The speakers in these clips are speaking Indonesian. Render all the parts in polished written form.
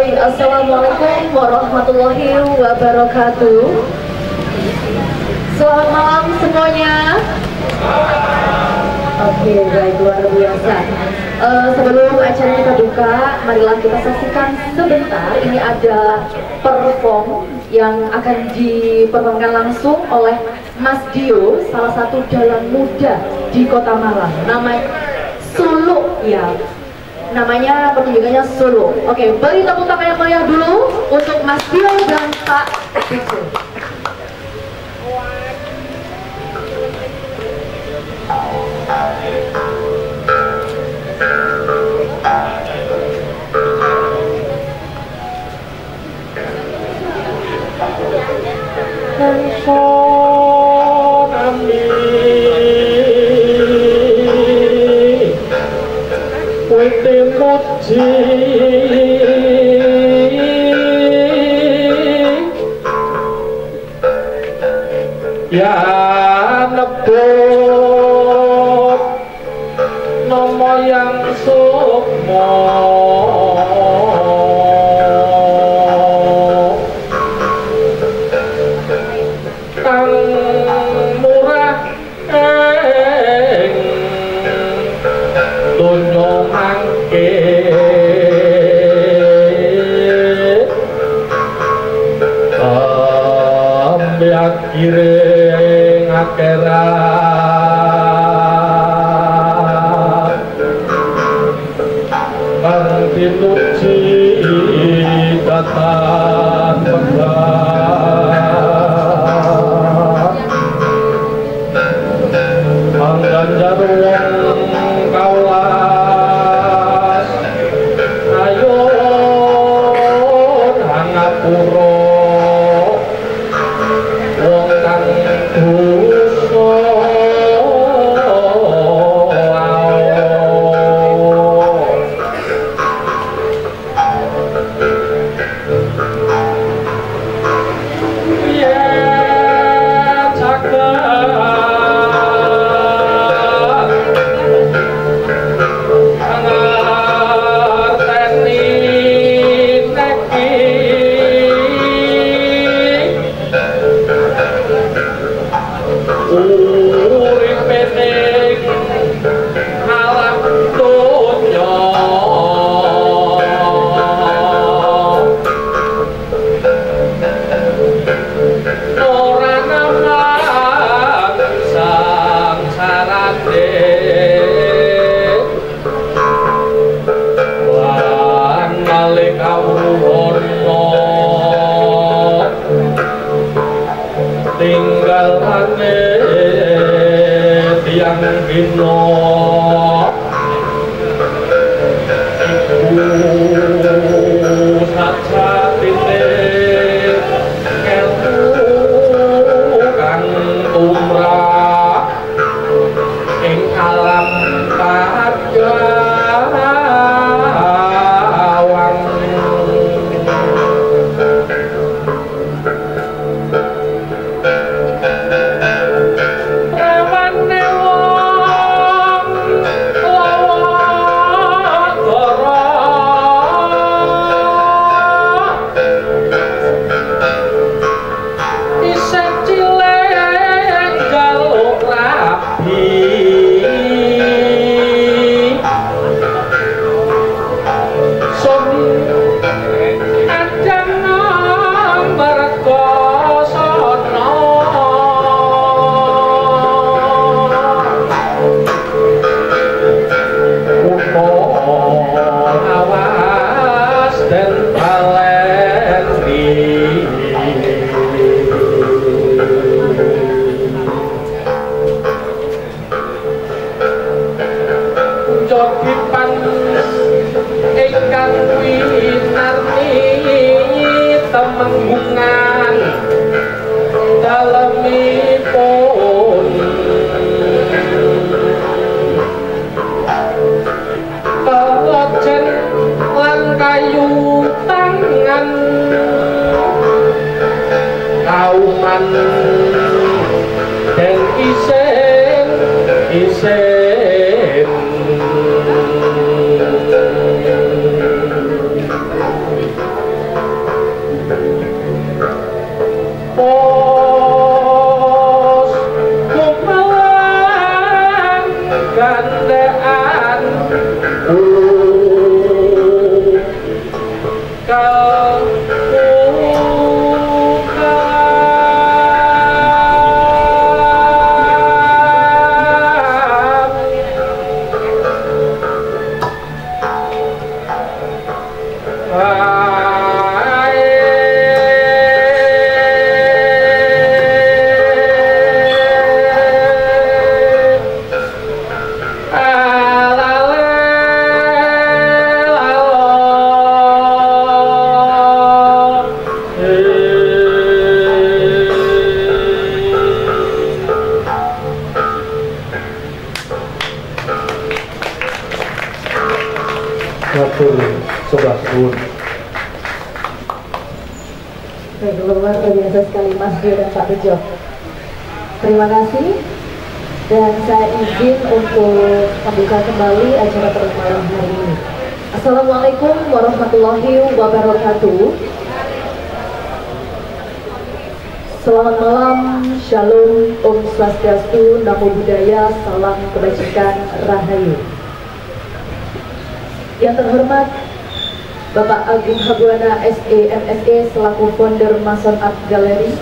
Baik, assalamualaikum warahmatullahi wabarakatuh. Selamat malam semuanya. Oke, baik, luar biasa. Sebelum acara kita buka, marilah kita saksikan sebentar. Ini ada perform yang akan diperformkan langsung oleh Mas Dio, salah satu dalang muda di Kota Malang. Namanya Solo, ya. Namanya pertunjukannya Solo. Oke, beri tepuk tangan yang meriah dulu untuk Mas Dio dan Pak Bicu. Ya nebut nomo yang sukmo kang murah ing donya mangke akhire akhirat kang dinuji datan pengat angganjar wong kawas ayo hangapura wong kang tinggalane tiang bino ibu sajatine ngelmu kang umrah ing alam padawan temenggungan dalemipun kalojen lan kayu tangan kauman dan isen luar biasa sekali Mas Dio dan Pak Bejo. Terima kasih. Dan saya izin untuk membuka kembali acara pada malam hari ini. Assalamualaikum warahmatullahi wabarakatuh. Selamat malam, Shalom, Om Swastiastu, Namo Buddhaya, Salam Kebajikan, Rahayu. Yang terhormat Bapak Agung Habuana SE MSE selaku founder Mason Art Gallery.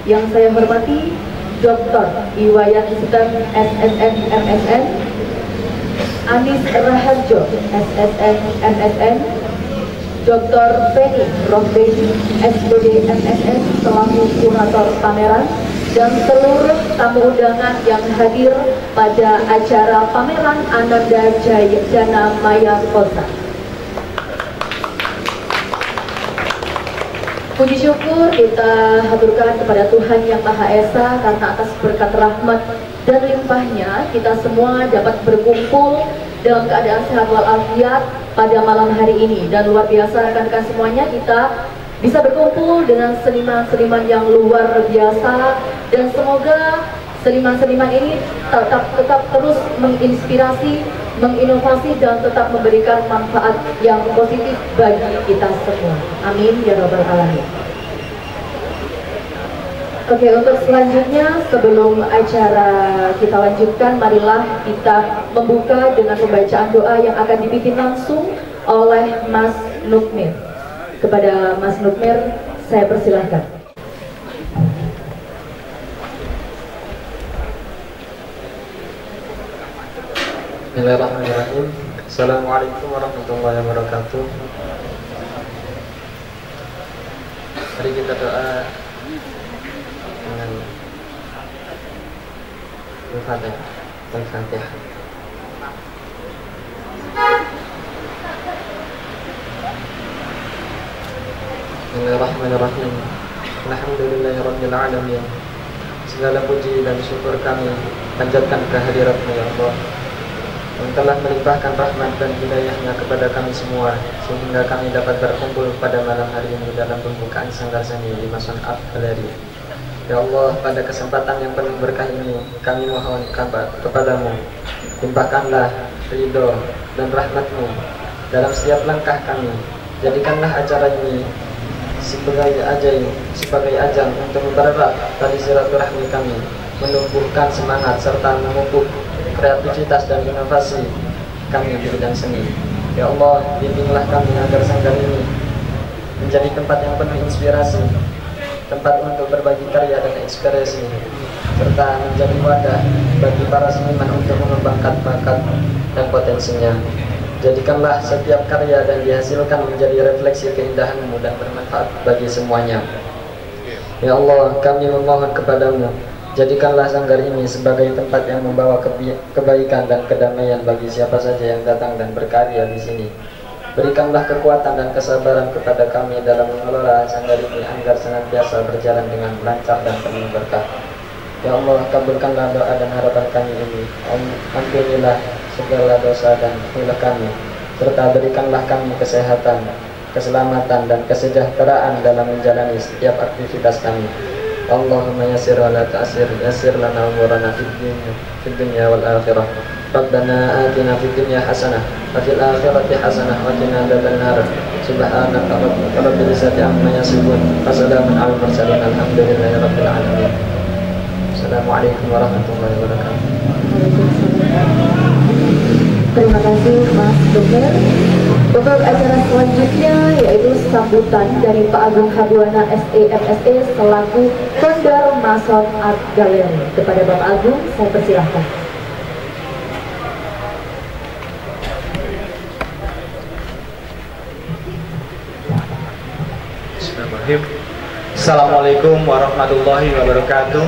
Yang saya hormati Dr. Iwayan Stem SSN MSN, Anis Raharjo SSN MSN, Dr. Penny Rohbeni SBD MSN selaku kurator pameran, dan seluruh tamu undangan yang hadir pada acara pameran Ananda Jayana Maya Kosa. Puji syukur kita haturkan kepada Tuhan Yang Maha Esa karena atas berkat rahmat dan limpahnya kita semua dapat berkumpul dalam keadaan sehat walafiat pada malam hari ini. Dan luar biasa rekan-rekan semuanya, kita bisa berkumpul dengan seniman-seniman yang luar biasa, dan semoga seniman-seniman ini tetap terus menginspirasi, menginovasi, dan tetap memberikan manfaat yang positif bagi kita semua. Amin ya rabbal alamin. Oke, untuk selanjutnya sebelum acara kita lanjutkan, marilah kita membuka dengan pembacaan doa yang akan dipimpin langsung oleh Mas Nukmir. Kepada Mas Nukmir, saya persilahkan. Bismillahirrahmanirrahim. Assalamualaikum warahmatullahi wabarakatuh. Mari kita doa dengan Al-Fatihah. Bismillahirrahmanirrahim. Alhamdulillahirabbil alamin. Segala puji dan syukur kami panjatkan kehadirat-Mu ya Allah, yang telah melimpahkan rahmat dan hidayahnya kepada kami semua, sehingga kami dapat berkumpul pada malam hari ini dalam pembukaan sanggar seni di Mason Art Gallery. Ya Allah, pada kesempatan yang penuh berkah ini, kami mohon kepadamu, limpahkanlah ridho dan rahmat-Mu dalam setiap langkah kami. Jadikanlah acara ini sebagai ajang untuk mempererat tali silaturahmi kami, menumbuhkan semangat serta memupuk kreativitas dan inovasi kami di bidang seni. Ya Allah, bimbinglah kami agar sanggar ini menjadi tempat yang penuh inspirasi, tempat untuk berbagi karya dan ekspresi, serta menjadi wadah bagi para seniman untuk mengembangkan bakat dan potensinya. Jadikanlah setiap karya dan dihasilkan menjadi refleksi keindahan-Mu dan bermanfaat bagi semuanya. Ya Allah, kami memohon kepadamu, jadikanlah sanggar ini sebagai tempat yang membawa kebaikan dan kedamaian bagi siapa saja yang datang dan berkarya di sini. Berikanlah kekuatan dan kesabaran kepada kami dalam mengelola sanggar ini agar senantiasa berjalan dengan lancar dan penuh berkah. Ya Allah, kabulkanlah doa dan harapan kami ini. Ampunilah segala dosa dan hilah kami, serta berikanlah kami kesehatan, keselamatan, dan kesejahteraan dalam menjalani setiap aktivitas kami. Allahumma yassir wa la ta'sir, yassir lana umurana fid dunya wal akhirah. Rabbana atina fid dunya hasanah wa fil akhirati hasanah wa qina adzabannar. Subhanaka rabbil izzati amma yasifun, wa salamun alal mursalin, alhamdulillahi rabbil alamin. Assalamualaikum warahmatullahi wabarakatuh. Terima kasih Mas Nukmir. Untuk acara selanjutnya yaitu sambutan dari Pak Agung Habuana SE MSE selaku founder Mason Art Gallery. Kepada Bapak Agung, saya persilahkan. Bismillahirrahmanirrahim. Assalamualaikum warahmatullahi wabarakatuh.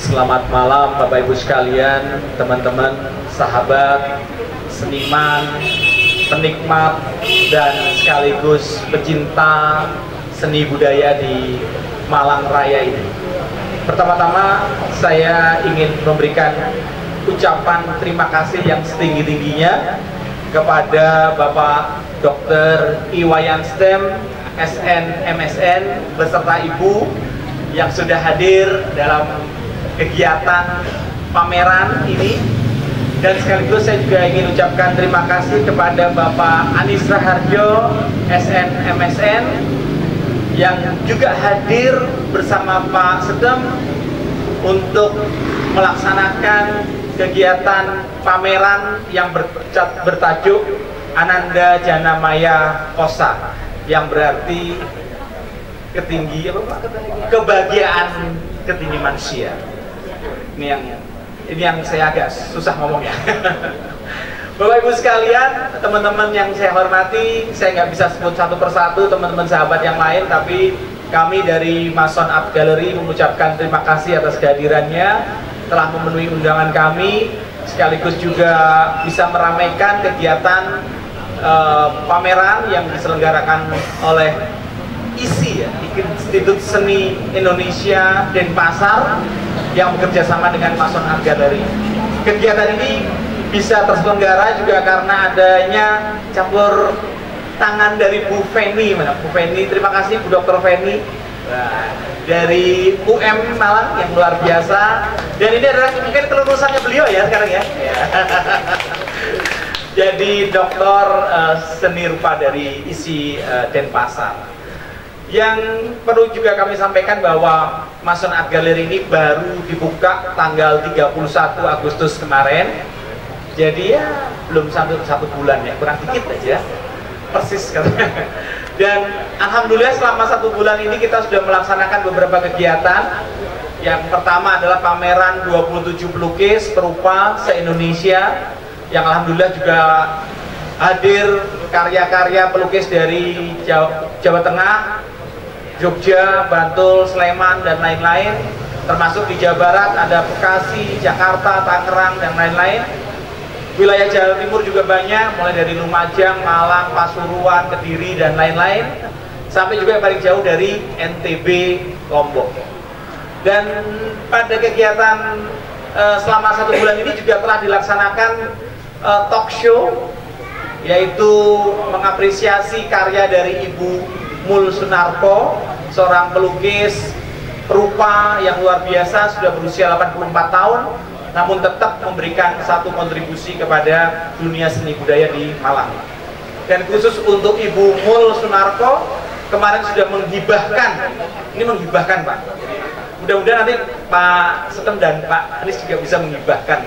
Selamat malam Bapak Ibu sekalian, teman-teman, sahabat, seniman, penikmat, dan sekaligus pecinta seni budaya di Malang Raya ini. Pertama-tama saya ingin memberikan ucapan terima kasih yang setinggi-tingginya kepada Bapak Dr. Iwayan Stem SN MSN beserta Ibu yang sudah hadir dalam kegiatan pameran ini. Dan sekaligus saya juga ingin ucapkan terima kasih kepada Bapak Anis Raharjo SN MSN yang juga hadir bersama Pak Sedem untuk melaksanakan kegiatan pameran yang bertajuk Ananda Jana Maya Kosa, yang berarti kebahagiaan ketinggi manusia. Ini yang saya agak susah ngomongnya. Bapak Ibu sekalian, teman-teman yang saya hormati, saya nggak bisa sebut satu persatu teman-teman sahabat yang lain, tapi kami dari Mason Art Gallery mengucapkan terima kasih atas kehadirannya, telah memenuhi undangan kami, sekaligus juga bisa meramaikan kegiatan pameran yang diselenggarakan oleh ISI, ya, Institut Seni Indonesia Denpasar, yang bekerja sama dengan Mason Art Gallery. Kegiatan ini bisa terselenggara juga karena adanya campur tangan dari Bu Feni. Bu Feni, terima kasih Bu Dr. Feni, dari UM Malang yang luar biasa. Dan ini adalah mungkin kelulusannya beliau ya sekarang ya. Jadi doktor seni rupa dari ISI Denpasar. Yang perlu juga kami sampaikan bahwa Mason Art Gallery ini baru dibuka tanggal 31 Agustus kemarin. Jadi ya belum satu bulan ya, kurang dikit aja, persis katanya. Dan alhamdulillah selama 1 bulan ini kita sudah melaksanakan beberapa kegiatan. Yang pertama adalah pameran 27 pelukis perupa se-Indonesia, yang alhamdulillah juga hadir karya-karya pelukis dari Jawa Tengah, Jogja, Bantul, Sleman, dan lain-lain. Termasuk di Jawa Barat ada Bekasi, Jakarta, Tangerang, dan lain-lain. Wilayah Jawa Timur juga banyak, mulai dari Lumajang, Malang, Pasuruan, Kediri, dan lain-lain. Sampai juga yang paling jauh dari NTB, Lombok. Dan pada kegiatan selama 1 bulan ini juga telah dilaksanakan talk show, yaitu mengapresiasi karya dari Ibu Mul Sunarko, seorang pelukis perupa yang luar biasa, sudah berusia 84 tahun, namun tetap memberikan satu kontribusi kepada dunia seni budaya di Malang. Dan khusus untuk Ibu Mul Sunarko, kemarin sudah menghibahkan, ini menghibahkan Pak, mudah-mudahan nanti Pak Sedem dan Pak Anis juga bisa menghibahkan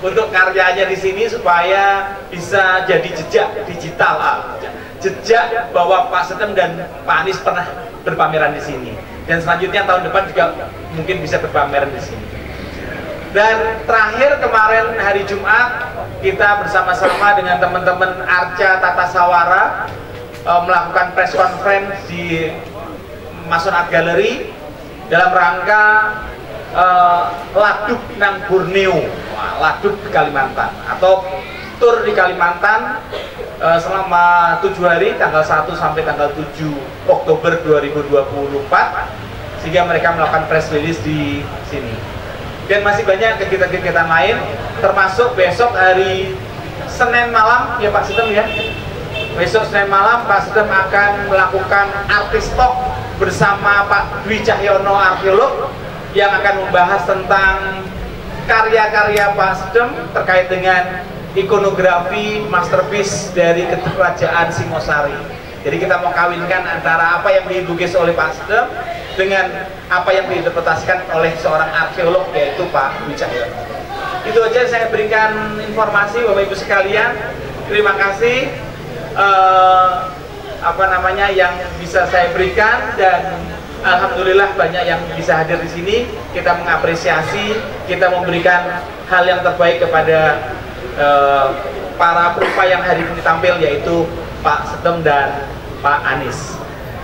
untuk karyanya di sini supaya bisa jadi jejak digital, jejak bahwa Pak Sedem dan Pak Anis pernah berpameran di sini, dan selanjutnya tahun depan juga mungkin bisa berpameran di sini. Dan terakhir kemarin hari Jumat kita bersama-sama dengan teman-teman Arca Tata Sawara melakukan press conference di Mason Art Gallery dalam rangka Laduk nang Borneo, Laduk di Kalimantan, atau tur di Kalimantan selama 7 hari, tanggal 1 sampai tanggal 7 Oktober 2024, sehingga mereka melakukan press release di sini. Dan masih banyak kegiatan-kegiatan lain, termasuk besok hari Senin malam ya Pak Sedem ya. Besok Senin malam Pak Sedem akan melakukan artist talk bersama Pak Dwi Cahyono, arkeolog, yang akan membahas tentang karya-karya Pak Sedem terkait dengan ikonografi masterpiece dari Kerajaan Singosari. Jadi kita mau kawinkan antara apa yang dilukis oleh Pak Sedem dengan apa yang diinterpretasikan oleh seorang arkeolog, yaitu Pak Dwi Cahyono. Itu aja saya berikan informasi Bapak Ibu sekalian. Terima kasih yang bisa saya berikan, dan alhamdulillah banyak yang bisa hadir di sini. Kita mengapresiasi, kita memberikan hal yang terbaik kepada para perupa yang hari ini tampil, yaitu Pak Sedem dan Pak Anis.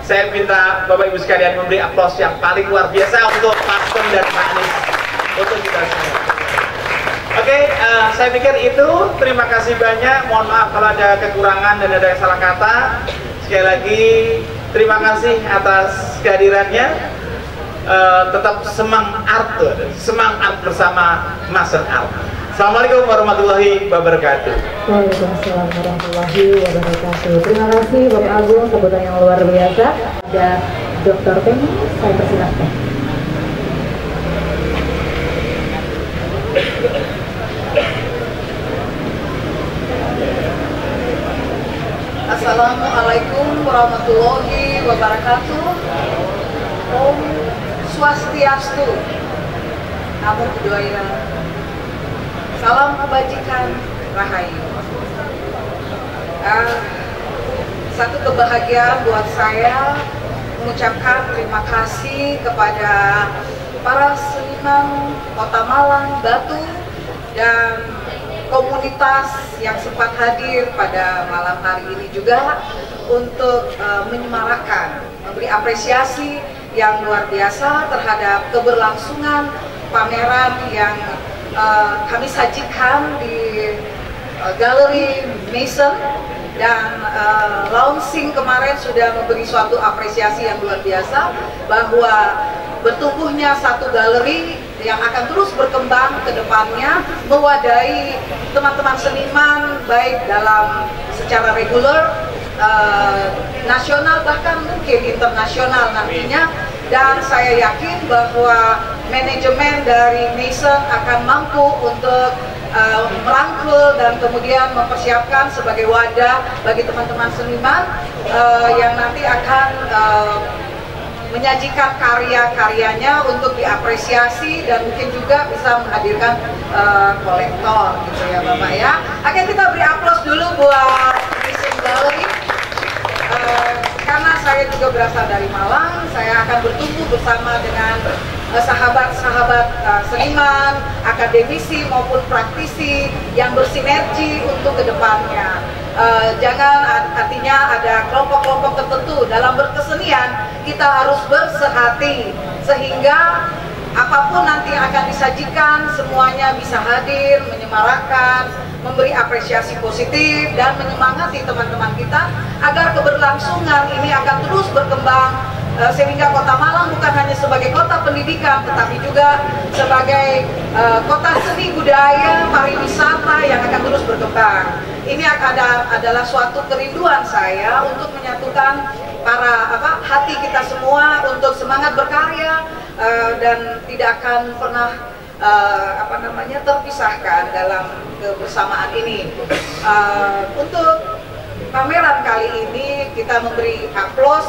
Saya minta Bapak Ibu sekalian memberi aplaus yang paling luar biasa untuk Pak Sedem dan Pak Anis, untuk kita semua. Oke, saya pikir itu. Terima kasih banyak. Mohon maaf kalau ada kekurangan dan ada salah kata. Sekali lagi terima kasih atas kehadirannya. Tetap semangat bersama Mason Art. Assalamualaikum warahmatullahi wabarakatuh. Waalaikumsalam warahmatullahi wabarakatuh. Terima kasih Bapak Agung, sambutan yang luar biasa. Ada Dr. Penny, saya persilahkan. Assalamualaikum warahmatullahi wabarakatuh. Om Swastiastu, Namo Buddhaya, salam kebajikan, rahayu. Satu kebahagiaan buat saya mengucapkan terima kasih kepada para seniman Kota Malang, Batu, dan komunitas yang sempat hadir pada malam hari ini juga untuk menyemarakan, memberi apresiasi yang luar biasa terhadap keberlangsungan pameran yang kami sajikan di Galeri Mason, dan launching kemarin sudah memberi suatu apresiasi yang luar biasa bahwa bertumbuhnya satu galeri yang akan terus berkembang ke depannya, mewadahi teman-teman seniman baik dalam secara reguler, nasional, bahkan mungkin internasional nantinya. Dan saya yakin bahwa manajemen dari Mason akan mampu untuk merangkul dan kemudian mempersiapkan sebagai wadah bagi teman-teman seniman yang nanti akan menyajikan karya-karyanya untuk diapresiasi dan mungkin juga bisa menghadirkan kolektor gitu ya Bapak ya. Oke, kita beri aplaus dulu buat Mason Gallery. Karena saya juga berasal dari Malang, saya akan bertumbuh bersama dengan sahabat-sahabat seniman, akademisi maupun praktisi yang bersinergi untuk kedepannya. Jangan artinya ada kelompok-kelompok tertentu dalam berkesenian, kita harus bersehati sehingga apapun nanti yang akan disajikan semuanya bisa hadir, menyemarakan, memberi apresiasi positif dan menyemangati teman-teman kita agar keberlangsungan ini akan terus berkembang sehingga Kota Malang bukan hanya sebagai kota pendidikan tetapi juga sebagai kota seni budaya pariwisata yang akan terus berkembang. Ini adalah suatu kerinduan saya untuk menyatukan para hati kita semua untuk semangat berkarya dan tidak akan pernah terpisahkan dalam kebersamaan ini. Untuk pameran kali ini kita memberi aplaus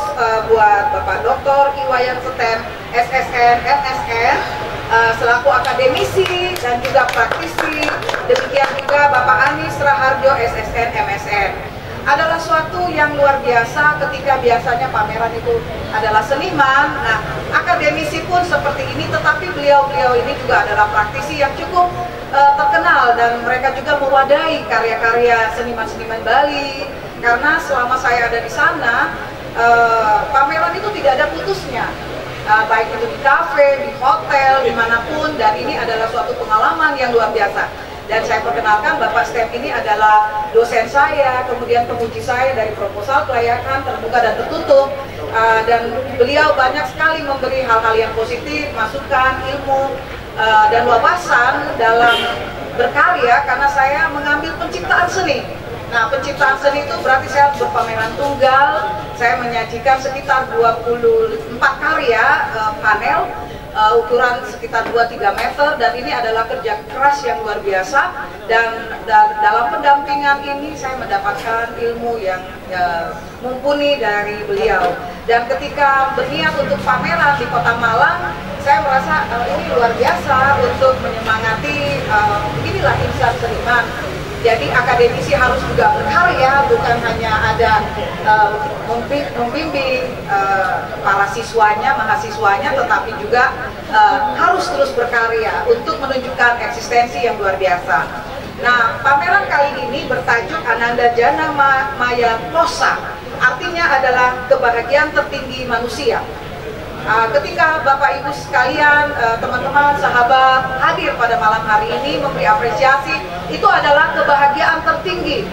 buat Bapak Dr. Iwayan Setem, SSN, MSN, selaku akademisi dan juga praktisi. Demikian juga Bapak Anis Raharjo, SSN, MSN. Adalah suatu yang luar biasa ketika biasanya pameran itu adalah seniman. Nah, akademisi pun seperti ini, tetapi beliau-beliau ini juga adalah praktisi yang cukup terkenal dan mereka juga mewadahi karya-karya seniman-seniman Bali. Karena selama saya ada di sana, pameran itu tidak ada putusnya, baik itu di kafe, di hotel, dimanapun, dan ini adalah suatu pengalaman yang luar biasa. Dan saya perkenalkan Bapak Stem ini adalah dosen saya, kemudian penguji saya dari proposal kelayakan terbuka dan tertutup, dan beliau banyak sekali memberi hal-hal yang positif, masukan, ilmu, dan wawasan dalam berkarya karena saya mengambil penciptaan seni. Nah, penciptaan seni itu berarti saya berpameran tunggal, saya menyajikan sekitar 24 karya panel, ukuran sekitar 2-3 meter, dan ini adalah kerja keras yang luar biasa. Dan dalam pendampingan ini saya mendapatkan ilmu yang mumpuni dari beliau. Dan ketika berniat untuk pameran di Kota Malang, saya merasa ini luar biasa untuk menyemangati inilah insan seniman. Jadi akademisi harus juga berkarya, bukan hanya ada membimbing para siswanya, mahasiswanya, tetapi juga harus terus berkarya untuk menunjukkan eksistensi yang luar biasa. Nah, pameran kali ini bertajuk Ananda Jana Maya Posa, artinya adalah kebahagiaan tertinggi manusia. Ketika Bapak Ibu sekalian, teman-teman, sahabat hadir pada malam hari ini memberi apresiasi, itu adalah kebahagiaan tertinggi,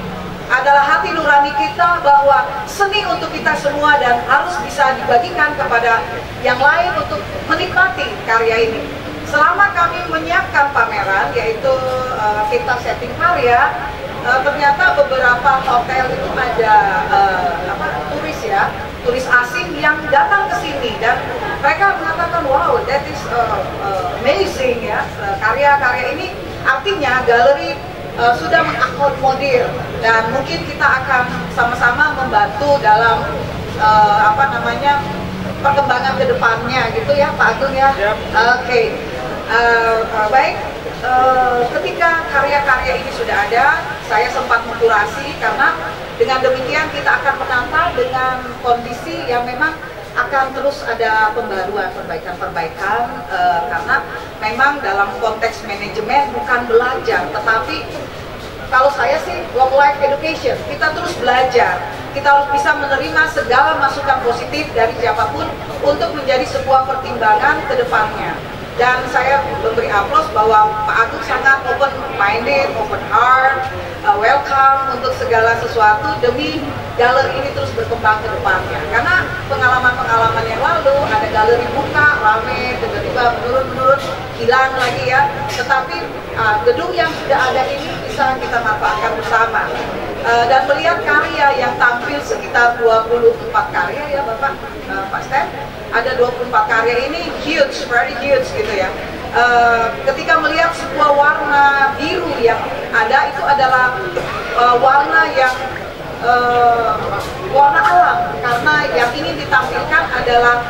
adalah hati nurani kita bahwa seni untuk kita semua dan harus bisa dibagikan kepada yang lain untuk menikmati karya ini. selama kami menyiapkan pameran, yaitu kita setting karya, ternyata beberapa hotel itu ada turis ya, turis asing yang datang ke sini dan mereka mengatakan wow, that is amazing ya, karya-karya ini artinya galeri sudah mengakomodir dan mungkin kita akan sama-sama membantu dalam perkembangan ke depannya gitu ya Pak Agung ya. Oke. Baik, ketika karya-karya ini sudah ada, saya sempat mengkurasi karena dengan demikian kita akan menata dengan kondisi yang memang akan terus ada pembaruan, perbaikan-perbaikan karena memang dalam konteks manajemen bukan belajar, tetapi kalau saya sih long life education, kita terus belajar, kita harus bisa menerima segala masukan positif dari siapapun untuk menjadi sebuah pertimbangan ke depannya. Dan saya memberi aplaus bahwa Pak Agung sangat open minded, open heart, welcome untuk segala sesuatu demi galeri ini terus berkembang ke depannya. Karena pengalaman-pengalaman yang lalu ada galeri buka, rame, tiba-tiba menurun, hilang lagi ya. Tetapi gedung yang sudah ada ini bisa kita manfaatkan bersama. Dan melihat karya yang tampil sekitar 24 karya ya Bapak, Pak Stan, ada 24 karya ini huge, very huge gitu ya. Ketika melihat sebuah warna biru yang ada, itu adalah warna yang warna alam, karena yang ingin ditampilkan adalah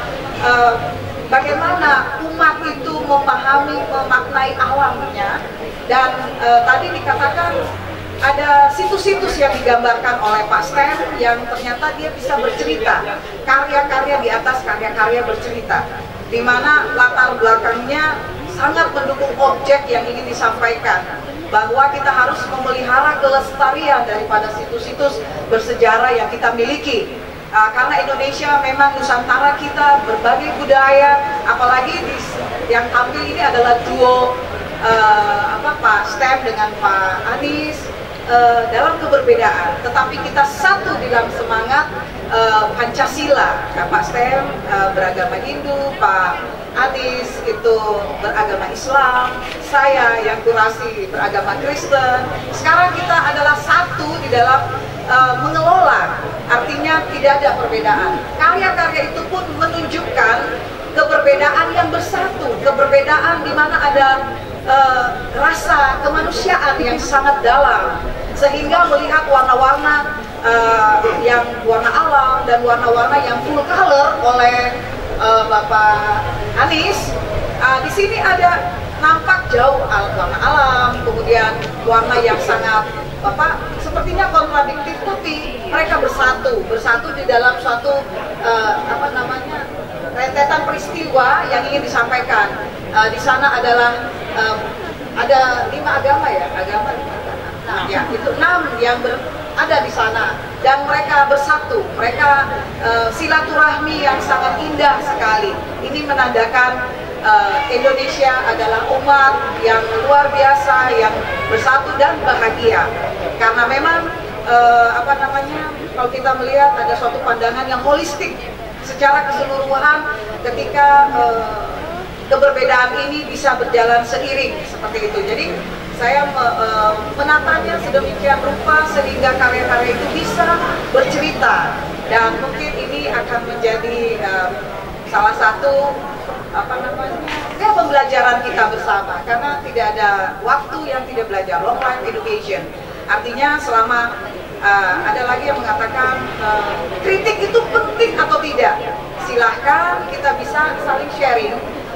bagaimana umat itu memahami, memaknai alamnya. Dan tadi dikatakan ada situs-situs yang digambarkan oleh Pak Stan yang ternyata dia bisa bercerita, karya-karya di atas karya-karya bercerita, di mana latar belakangnya sangat mendukung objek yang ingin disampaikan, bahwa kita harus memelihara kelestarian daripada situs-situs bersejarah yang kita miliki. Karena Indonesia memang Nusantara kita berbagai budaya, apalagi yang tampil ini adalah duo Pak Stan dengan Pak Anies. Dalam keberbedaan, tetapi kita satu di dalam semangat Pancasila. Pak Stan beragama Hindu, Pak Anies itu beragama Islam, saya yang kurasi beragama Kristen. Sekarang kita adalah satu di dalam mengelola, artinya tidak ada perbedaan. Karya-karya itu pun menunjukkan keberbedaan yang bersatu, keberbedaan di mana ada rasa kemanusiaan yang sangat dalam, sehingga melihat warna-warna yang warna alam dan warna-warna yang full color oleh Bapak Anies. Di sini ada nampak jauh warna alam, kemudian warna yang sangat sepertinya kontradiktif, tapi mereka bersatu di dalam suatu rentetan peristiwa yang ingin disampaikan. Di sana adalah ada 5 agama ya, ya itu 6 yang ada di sana, dan mereka bersatu, mereka silaturahmi yang sangat indah sekali. Ini menandakan Indonesia adalah umat yang luar biasa, yang bersatu dan bahagia. Karena memang kalau kita melihat ada suatu pandangan yang holistik secara keseluruhan ketika keberbedaan ini bisa berjalan seiring seperti itu. Jadi saya menatanya sedemikian rupa sehingga karya-karya itu bisa bercerita, dan mungkin ini akan menjadi salah satu pembelajaran kita bersama, karena tidak ada waktu yang tidak belajar, long life education. Artinya selama ada lagi yang mengatakan kritik itu penting atau tidak, silahkan kita bisa saling sharing,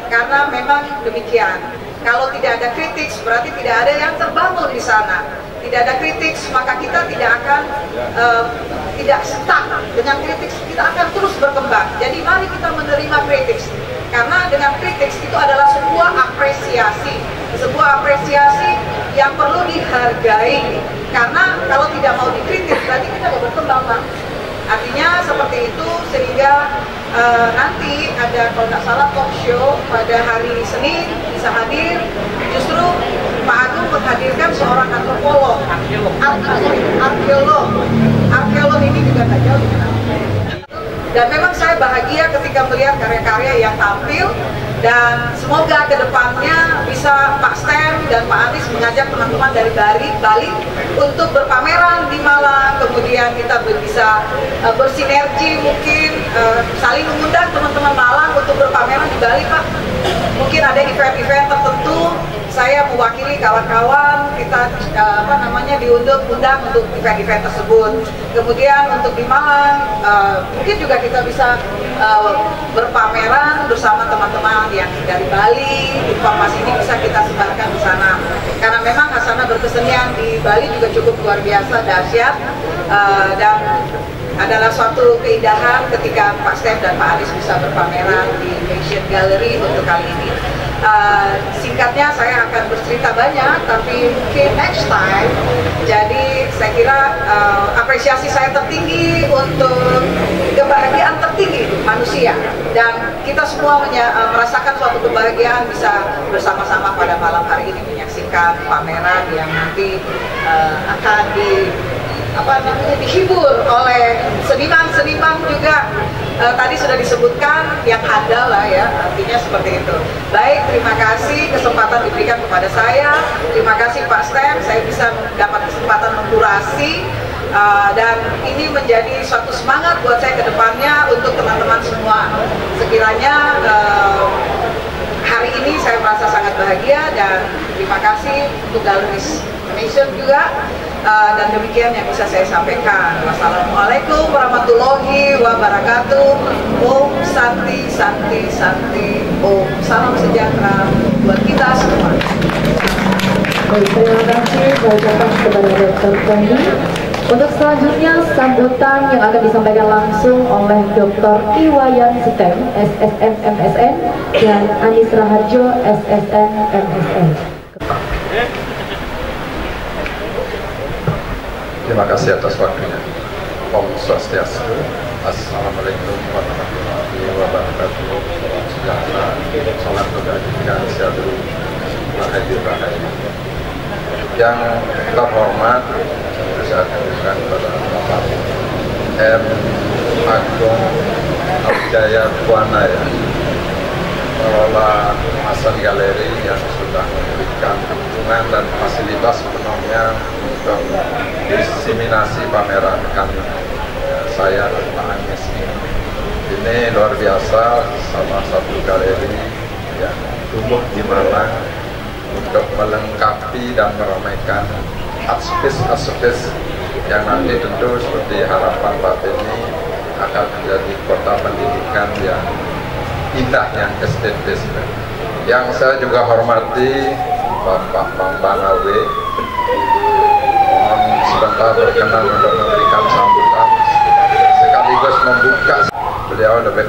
karena memang demikian. Kalau tidak ada kritik berarti tidak ada yang terbangun di sana. Tidak ada kritik maka kita tidak akan tidak stuck. Dengan kritik kita akan terus berkembang. Jadi mari kita menerima kritik, karena dengan kritik itu adalah sebuah apresiasi yang perlu dihargai. Karena kalau tidak mau dikritik berarti kita tidak berkembang, Pak. Artinya seperti itu, sehingga nanti ada kalau nggak salah talk show pada hari Senin bisa hadir. Justru Pak Agung menghadirkan seorang antropolog, arkeolog ini juga tak jauh dengan aku. Dan memang saya bahagia ketika melihat karya-karya yang tampil Dan semoga kedepannya bisa Pak Stem dan Pak Anies mengajak teman-teman dari Bali untuk berpameran di Malang, kemudian kita bisa bersinergi, mungkin saling mengundang teman-teman Malang untuk berpameran di Bali, Pak. Mungkin ada event-event tertentu, saya mewakili kawan-kawan, kita diundang untuk event-event tersebut. Kemudian untuk di Malang, mungkin juga kita bisa berpameran bersama teman-teman yang dari Bali. Informasi ini bisa kita sebarkan di sana, karena memang khasana berkesenian di Bali juga cukup luar biasa dahsyat, dan adalah suatu keindahan ketika Pak Stem dan Pak Anies bisa berpameran di Asian Gallery untuk kali ini. Singkatnya saya akan bercerita banyak, tapi mungkin next time. Jadi saya kira apresiasi saya tertinggi untuk kebahagiaan tertinggi manusia, dan kita semua merasakan suatu kebahagiaan bisa bersama-sama pada malam hari ini menyaksikan pameran yang nanti akan dihibur oleh seniman-seniman juga. Tadi sudah disebutkan yang handal lah ya, artinya seperti itu. Baik, terima kasih kesempatan diberikan kepada saya. Terima kasih Pak Stem, saya bisa dapat kesempatan mengkurasi, dan ini menjadi suatu semangat buat saya ke depannya untuk teman-teman semua. Sekiranya hari ini saya merasa sangat bahagia, dan terima kasih untuk Galleries Nation juga. Dan demikian yang bisa saya sampaikan. Wassalamualaikum warahmatullahi wabarakatuh. Om Santi Santi Santi Om. Salam sejahtera buat kita semua. Baik, terima kasih saya ucapkan kepada Dr. Tony. Untuk selanjutnya sambutan yang akan disampaikan langsung oleh Dr. Iwayan Setem, SSN MSN, dan Anis Raharjo, SSN MSN. Terima kasih atas waktunya. Om Swastiastu. Assalamualaikum warahmatullahi wabarakatuh. Salam sejahtera, salam kebajikan, sejahtera, hadir rahayu. Yang terhormat, saya aturkan kepada Bapak M. Agung Abjaya Buana, ya, pengelola Masan Galeri yang sudah memberikan dukungan dan fasilitas penuhnya untuk diseminasi pameran kami, saya dan Pak Anies. Ini luar biasa, salah satu galeri yang tumbuh di Malang untuk melengkapi dan meramaikan aspek-aspek yang nanti tentu seperti harapan Pak Beni akan menjadi kota pendidikan yang indah, yang estetis. Yang saya juga hormati Bapak Bambang Awe, mohon sebentar berkenan untuk memberikan sambutan sekaligus membuka. Beliau lebih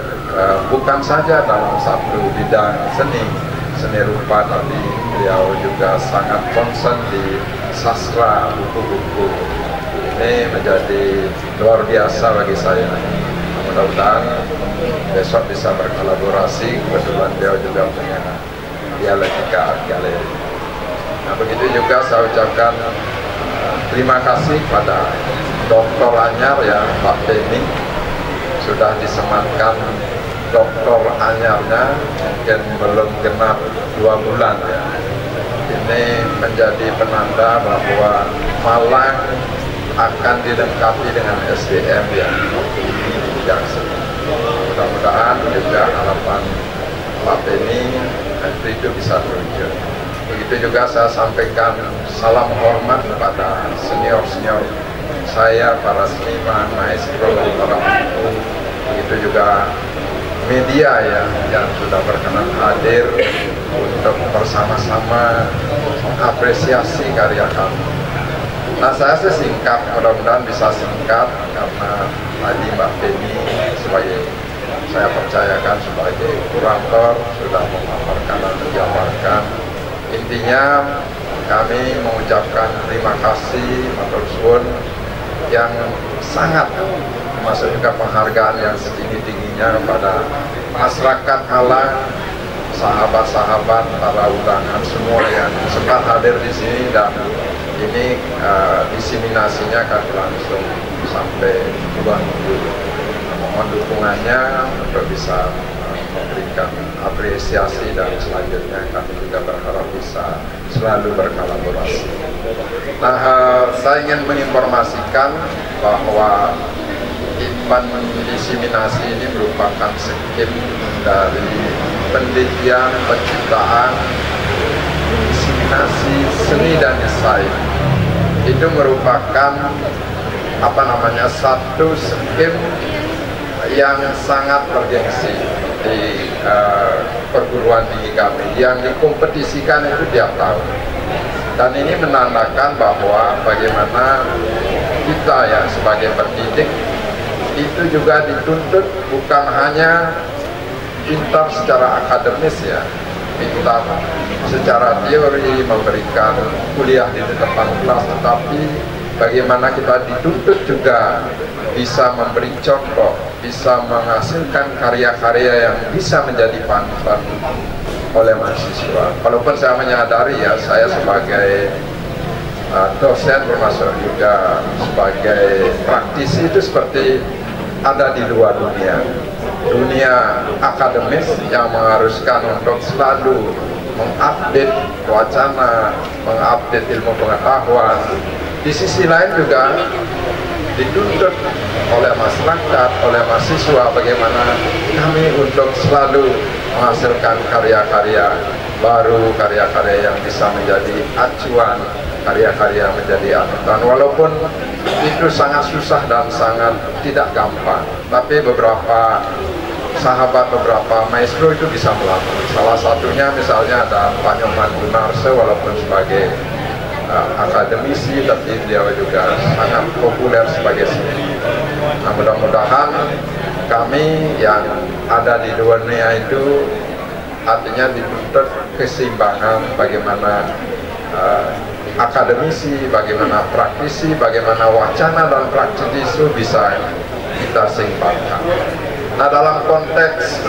bukan saja dalam satu bidang seni rupa, tapi beliau juga sangat concern di sastra, buku-buku. Ini menjadi luar biasa bagi saya. Mudah-mudahan besok bisa berkolaborasi. Kebetulan beliau juga punya Dialektika Art Gallery. Nah, begitu juga saya ucapkan terima kasih pada Dr. Anyar, ya, Pak Beni, sudah disematkan Dr. Anyarnya, mungkin belum genap 2 bulan, ya. Ini menjadi penanda bahwa Malang akan dilengkapi dengan SDM yang bijaksana. Mudah-mudahan juga harapan Pak Beni itu bisa terwujud. Begitu juga saya sampaikan salam hormat kepada senior-senior saya, para seniman, maestro, para pemangku. Begitu juga media, ya, yang sudah berkenan hadir untuk bersama-sama mengapresiasi karya kami. Nah, saya singkat, mudah-mudahan bisa singkat, karena tadi Mbak Beni sebagai, saya percayakan sebagai kurator sudah memaparkan dan menjabarkan. Intinya kami mengucapkan terima kasih matur suwun yang sangat, termasuk juga penghargaan yang setinggi-tingginya kepada masyarakat Malang, sahabat-sahabat, para undangan semua yang sempat hadir di sini, dan ini diseminasinya akan berlangsung sampai 2 minggu. Mohon dukungannya untuk bisa memberikan apresiasi mengapresiasi dan selanjutnya kami juga berharap bisa selalu berkolaborasi. Nah, saya ingin menginformasikan bahwa event diseminasi ini merupakan skim dari penelitian, penciptaan, diseminasi seni dan desain. Itu merupakan satu skim yang sangat bergengsi di perguruan tinggi kami, yang dikompetisikan itu tiap tahun. Dan ini menandakan bahwa bagaimana kita ya sebagai pendidik itu juga dituntut bukan hanya pintar secara akademis ya, pintar secara teori memberikan kuliah di depan kelas, tetapi bagaimana kita dituntut juga bisa memberi contoh, bisa menghasilkan karya-karya yang bisa menjadi panutan oleh mahasiswa. Walaupun saya menyadari ya, saya sebagai dosen termasuk juga sebagai praktisi itu seperti ada di luar dunia akademis yang mengharuskan untuk selalu mengupdate wacana, mengupdate ilmu pengetahuan. Di sisi lain juga dituntut oleh masyarakat, oleh mahasiswa bagaimana kami untuk selalu menghasilkan karya-karya baru, karya-karya yang bisa menjadi acuan, karya-karya menjadi anutan. Walaupun itu sangat susah dan sangat tidak gampang, tapi beberapa sahabat, beberapa maestro itu bisa melakukan. Salah satunya misalnya ada Pak Nyoman Gunarso, walaupun sebagai akademisi, tapi dia juga sangat populer sebagai seni. Nah, mudah-mudahan kami yang ada di dunia itu artinya dituntut keseimbangan bagaimana akademisi, bagaimana praktisi, bagaimana wacana dan praktisi itu bisa kita seimbangkan. Nah, dalam konteks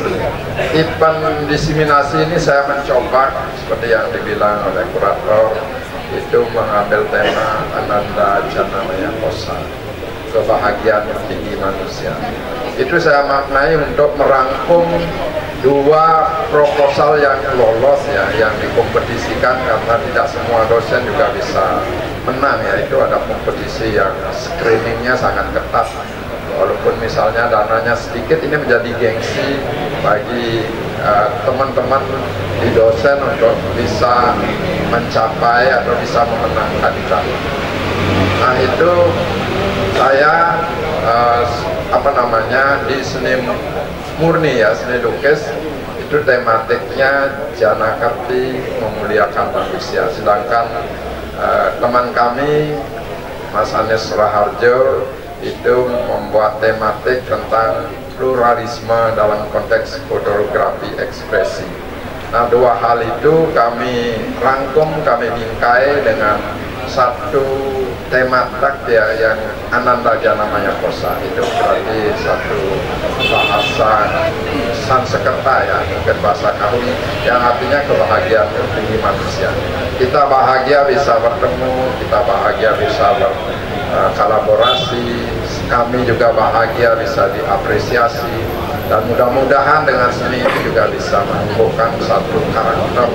event diseminasi ini saya mencoba seperti yang dibilang oleh kurator, itu mengambil tema Ananda Janamaya Kosa, kebahagiaan tertinggi manusia. Itu saya maknai untuk merangkum dua proposal yang lolos ya, yang dikompetisikan karena tidak semua dosen juga bisa menang ya. Itu ada kompetisi yang screeningnya sangat ketat. Walaupun misalnya dananya sedikit, ini menjadi gengsi bagi teman-teman di dosen untuk bisa mencapai atau bisa memenangkan di sana. Nah, itu saya di seni murni ya, seni lukis itu tematiknya Jana Kerti, memuliakan manusia. Sedangkan teman kami Mas Anies Raharjo itu membuat tematik tentang pluralisme dalam konteks fotografi ekspresi. Nah, dua hal itu kami rangkum, kami bingkai dengan satu tematik ya, yang Ananda Janamaya Kosa. Itu berarti satu bahasa Sanskerta ya, mungkin bahasa Kahun, yang artinya kebahagiaan tertinggi manusia. Kita bahagia bisa bertemu, kita bahagia bisa berkolaborasi, kami juga bahagia bisa diapresiasi, dan mudah-mudahan dengan seni ini juga bisa menumbuhkan satu karakter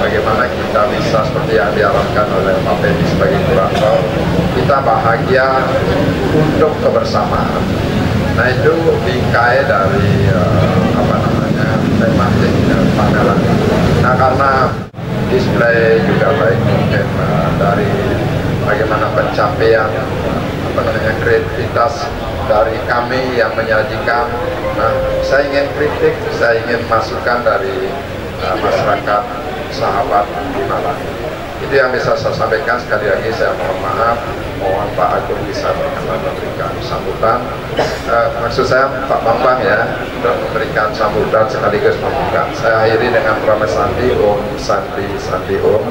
bagaimana kita bisa seperti yang diarahkan oleh Pak Pedi sebagai kurator, kita bahagia untuk kebersamaan. Nah, itu bingkai dari tematik pameran. Nah, karena display juga baik mungkin dari bagaimana pencapaian kreativitas dari kami yang menyajikan. Nah, saya ingin kritik, saya ingin masukan dari masyarakat sahabat di Malang. Itu yang bisa saya sampaikan. Sekali lagi saya mohon maaf, mohon Pak Agung bisa berkenan memberikan sambutan. Maksud saya Pak Bambang ya, untuk memberikan sambutan sekaligus membuka. Saya akhiri dengan Pramas Sandi, Om Sandi Sandi Om.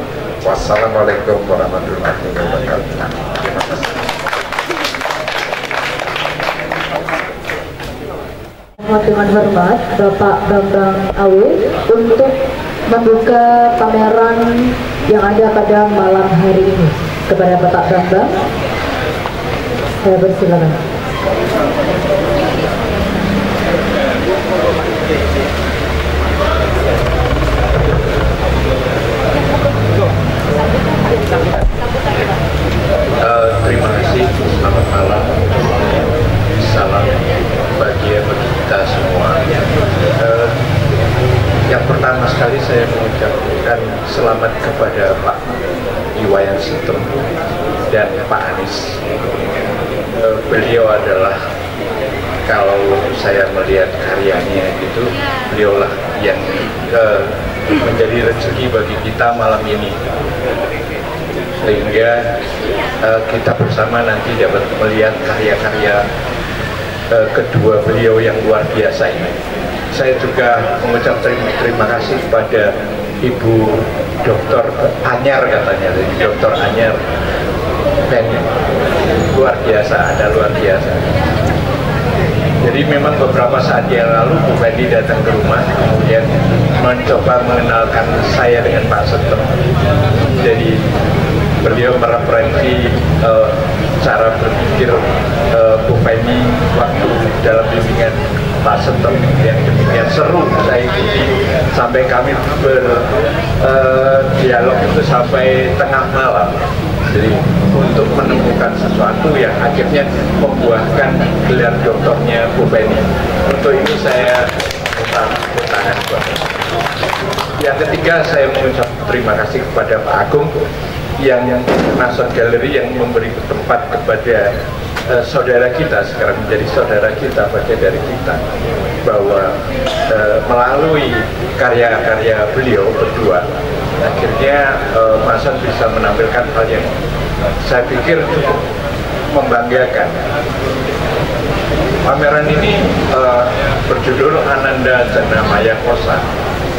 Wassalamualaikum warahmatullahi wabarakatuh. Terima kasih. Dengan hormat Bapak Bambang Awe untuk membuka pameran yang ada pada malam hari ini. Kepada Bapak Bambang, saya persilakan. selamat kepada Pak Iwayan Sutem dan Pak Anies. Beliau adalah, kalau saya melihat karyanya itu, beliaulah yang menjadi rezeki bagi kita malam ini, sehingga kita bersama nanti dapat melihat karya-karya kedua beliau yang luar biasa ini. Saya juga mengucap terima kasih kepada Ibu Dr. Anyar, katanya, Dr. Anyar Penny, luar biasa, ada luar biasa. Jadi memang beberapa saat yang lalu Bu Penny datang ke rumah, kemudian mencoba mengenalkan saya dengan Pak Sutem. Jadi beliau mereferensi cara berpikir Bu Penny waktu dalam bimbingan Pak Sutem yang demikian seru. Saya ikuti sampai kami berdialog itu sampai tengah malam. Jadi untuk menemukan sesuatu yang akhirnya membuahkan gelar doktornya Bu Penny. Untuk ini saya tepuk tangan. Yang ketiga, saya mengucap terima kasih kepada Pak Agung yang Mason Gallery yang memberi tempat kepada saudara kita, sekarang menjadi saudara kita, bagian dari kita, bahwa melalui karya-karya beliau berdua akhirnya Mason bisa menampilkan hal yang saya pikir cukup membanggakan. Pameran ini berjudul Ananda Janamaya Kosa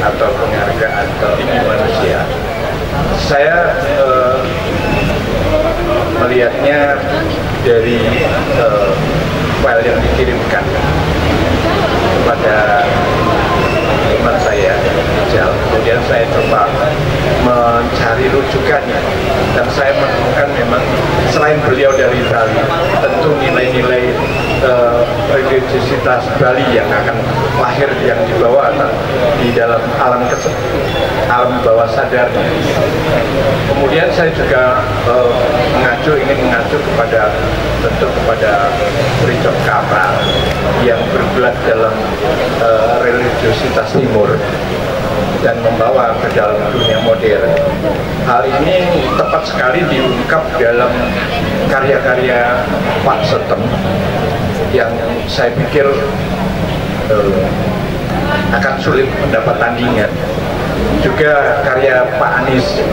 atau Penghargaan Tertinggi Manusia. Saya melihatnya dari file yang dikirimkan kepada teman saya, Jal. Kemudian saya coba mencari rujukannya, dan saya menemukan memang selain beliau dari Bali, tentu nilai-nilai religiositas Bali yang akan lahir, yang dibawa di dalam alam bawah sadarnya. Kemudian saya juga ingin mengacu kepada Richard Capra yang bergerak dalam religiositas Timur dan membawa ke dalam dunia modern. Hal ini tepat sekali diungkap dalam karya-karya Pak Sutem yang saya pikir akan sulit mendapat tandingan. Juga karya Pak Anies,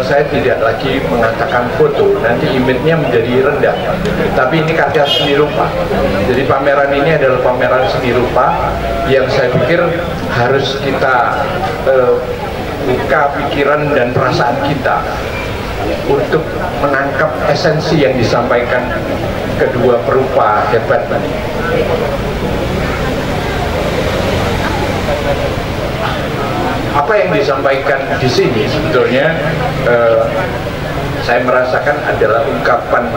saya tidak lagi mengatakan foto, nanti image-nya menjadi rendah, tapi ini karya seni rupa. Jadi pameran ini adalah pameran seni rupa yang saya pikir harus kita buka pikiran dan perasaan kita untuk menangkap esensi yang disampaikan kedua perupa hebat tadi. Apa yang disampaikan di sini sebetulnya saya merasakan adalah ungkapan,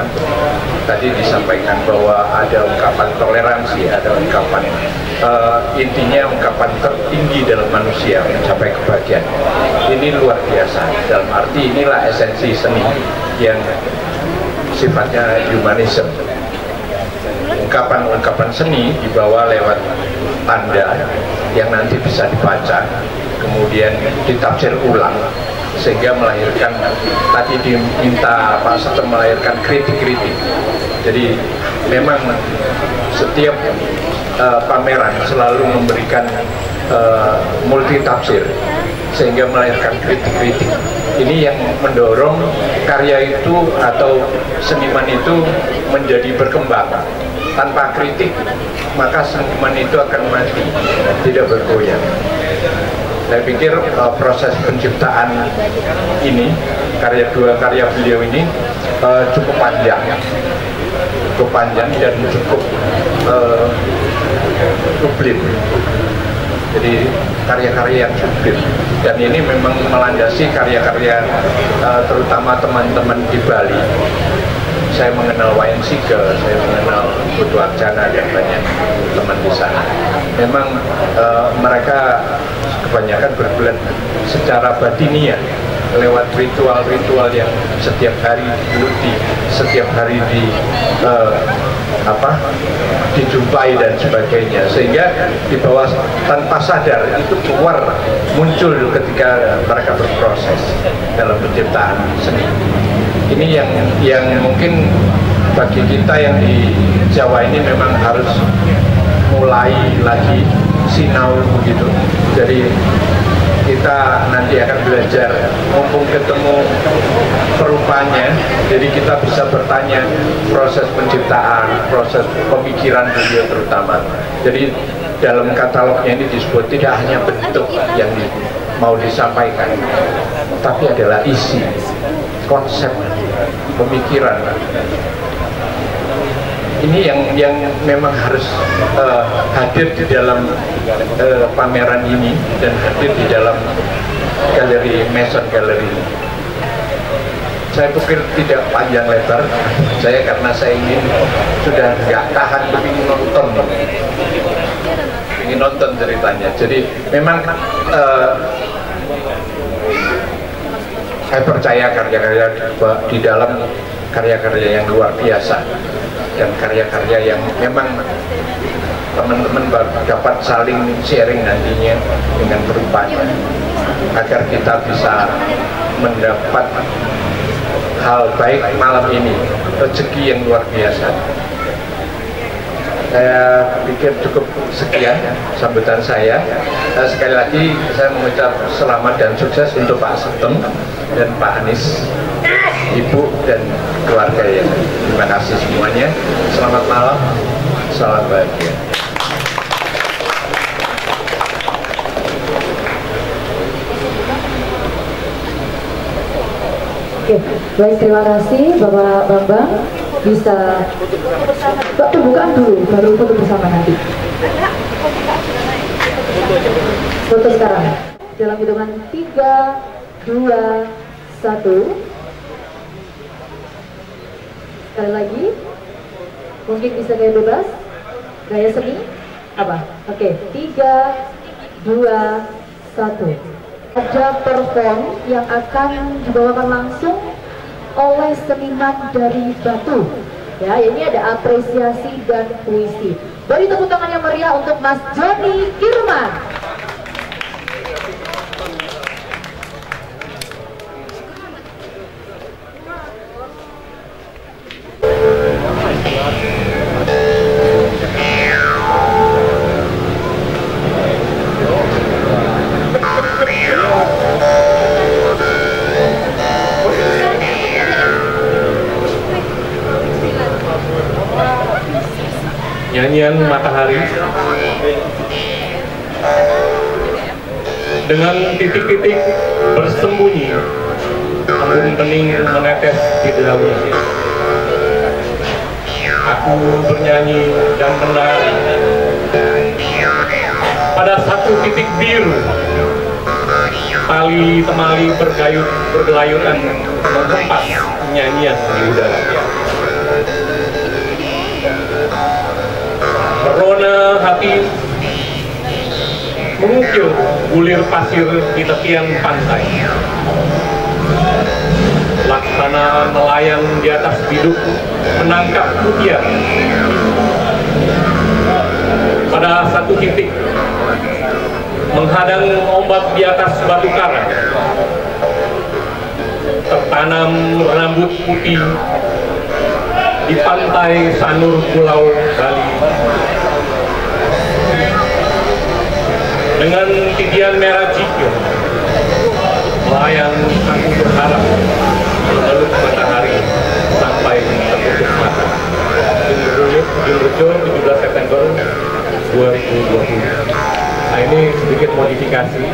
tadi disampaikan bahwa ada ungkapan toleransi, ada ungkapan intinya ungkapan tertinggi dalam manusia mencapai kebahagiaan. Ini luar biasa, dalam arti inilah esensi seni yang sifatnya humanisme. Ungkapan-ungkapan seni dibawa lewat tanda yang nanti bisa dibaca, kemudian ditafsir ulang, sehingga melahirkan, tadi diminta Pak Sutem melahirkan kritik-kritik. Jadi memang setiap pameran selalu memberikan multi tafsir, sehingga melahirkan kritik-kritik. Ini yang mendorong karya itu atau seniman itu menjadi berkembang. Tanpa kritik, maka seniman itu akan mati, tidak bergoyang. Saya pikir proses penciptaan ini, dua karya beliau ini cukup panjang dan cukup sublim. Jadi karya-karya yang sublim, dan ini memang melandasi karya-karya terutama teman-teman di Bali. Saya mengenal Wayan Siga, saya mengenal Putu Arjana dan banyak teman di sana. Memang mereka kebanyakan berbuat secara batiniah, lewat ritual-ritual yang setiap hari digeluti, setiap hari dijumpai dan sebagainya, sehingga di bawah tanpa sadar itu muncul ketika mereka berproses dalam penciptaan seni. Ini yang mungkin bagi kita yang di Jawa ini memang harus mulai lagi sinau begitu. Jadi kita nanti akan belajar, mumpung ketemu perupanya, jadi kita bisa bertanya proses penciptaan, proses pemikiran beliau terutama. Jadi dalam katalognya ini disebut tidak hanya bentuk yang mau disampaikan, tapi adalah isi, konsep, pemikiran. Ini yang memang harus hadir di dalam pameran ini dan hadir di dalam galeri Maison Gallery. Saya pikir tidak panjang lebar, karena saya ingin sudah nggak tahan ingin nonton ceritanya. Jadi memang saya percaya karya-karya di dalam karya-karya yang luar biasa dan karya-karya yang memang teman-teman dapat saling sharing nantinya dengan perupanya agar kita bisa mendapat hal baik malam ini, rezeki yang luar biasa. Saya pikir cukup sekian sambutan saya. Sekali lagi saya mengucap selamat dan sukses untuk Pak Sugeng dan Pak Anies, Ibu dan keluarga. Terima kasih semuanya. Selamat malam, salam bahagia. Oke, baik, terima kasih Bapak Bambang. Bisa Pak pembukaan dulu, baru foto bersama nanti. Foto sekarang. Dalam hitungan 3, 2, 1. Sekali lagi. Mungkin bisa gaya bebas, gaya seni, apa? Oke, 3, 2, 1. Ada perform yang akan dibawakan langsung oleh seniman dari Batu. Ya, ini ada apresiasi dan puisi. Beri tepuk tangan yang meriah untuk Mas Joni Kirman. Nyanyian matahari dengan titik-titik bersembunyi, embun bening menetes di dalamnya. Aku bernyanyi dan menari pada satu titik biru. Tali temali bergelayutan menghempas nyanyian di udara. Merona hati mengukir bulir pasir di tepian pantai. Laksana nelayan di atas biduk menangkap mutiara. Pada satu titik menghadang ombak di atas batu karang, tertanam rambut putih di pantai Sanur Pulau Bali. Dengan titian merah cikur, melayang aku berharap mengeluh matahari sampai tertutup mata. Jumrejo 17 September 2020. Nah, ini sedikit modifikasi.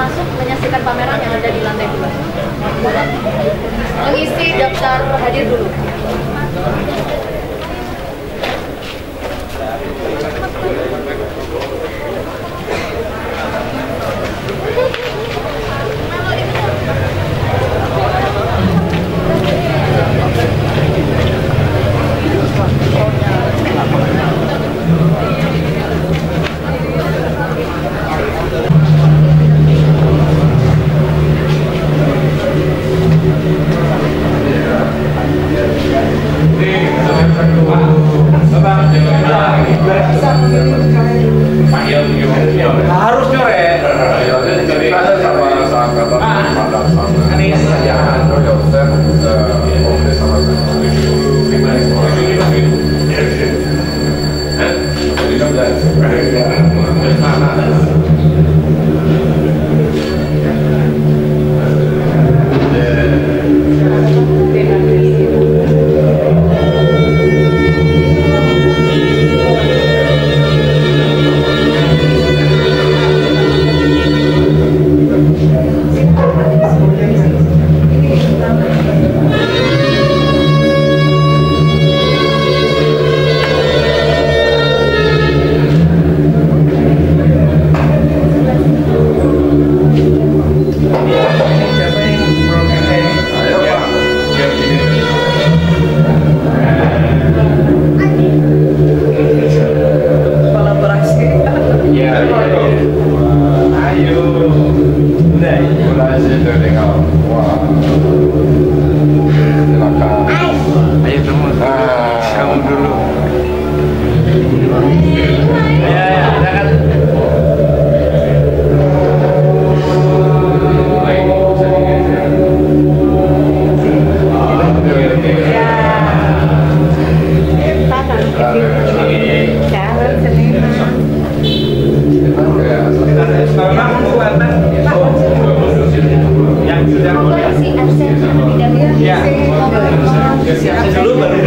masuk menyaksikan pameran yang ada di lantai 2. Mengisi daftar hadir dulu. Harus coret. Yang sudah siap dulu baru